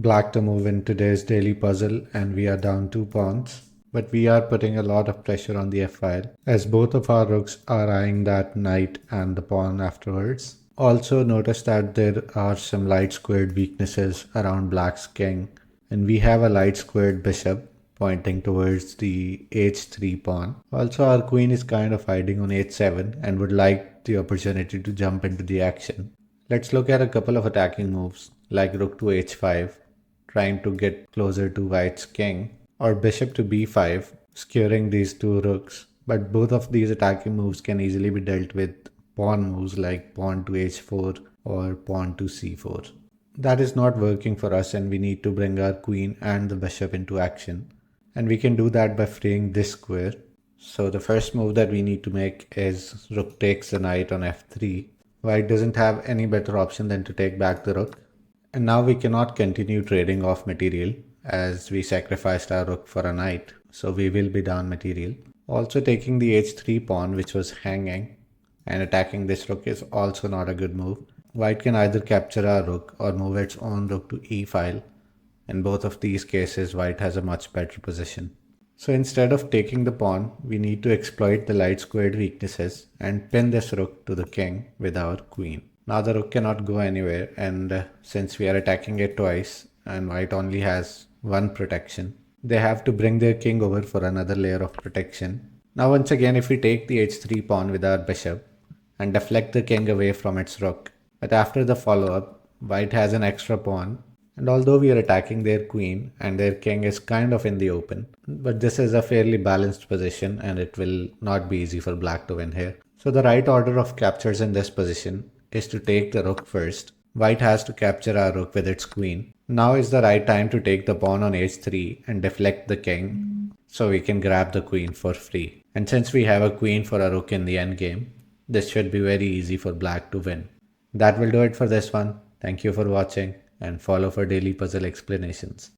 black to move in today's daily puzzle and we are down 2 pawns. But we are putting a lot of pressure on the f-file as both of our rooks are eyeing that knight and the pawn afterwards. Also notice that there are some light squared weaknesses around black's king, and we have a light squared bishop pointing towards the h3 pawn. Also our queen is kind of hiding on h7 and would like the opportunity to jump into the action. Let's look at a couple of attacking moves like rook to h5, trying to get closer to white's king, or bishop to b5, skewering these two rooks. But both of these attacking moves can easily be dealt with pawn moves like pawn to h4 or pawn to c4. That is not working for us and we need to bring our queen and the bishop into action. And we can do that by freeing this square. So the first move that we need to make is rook takes the knight on f3. White doesn't have any better option than to take back the rook. And now we cannot continue trading off material as we sacrificed our rook for a knight. So we will be down material. Also taking the h3 pawn which was hanging and attacking this rook is also not a good move. White can either capture our rook or move its own rook to e-file. In both of these cases, white has a much better position. So instead of taking the pawn, we need to exploit the light squared weaknesses and pin this rook to the king with our queen. Now the rook cannot go anywhere, and since we are attacking it twice and white only has one protection, they have to bring their king over for another layer of protection. Now once again, if we take the h3 pawn with our bishop and deflect the king away from its rook, but after the follow-up, white has an extra pawn, and although we are attacking their queen and their king is kind of in the open, but this is a fairly balanced position and it will not be easy for black to win here. So the right order of captures in this position is to take the rook first. White has to capture our rook with its queen. Now is the right time to take the pawn on h3 and deflect the king so we can grab the queen for free. And since we have a queen for a rook in the endgame, this should be very easy for black to win. That will do it for this one. Thank you for watching and follow for daily puzzle explanations.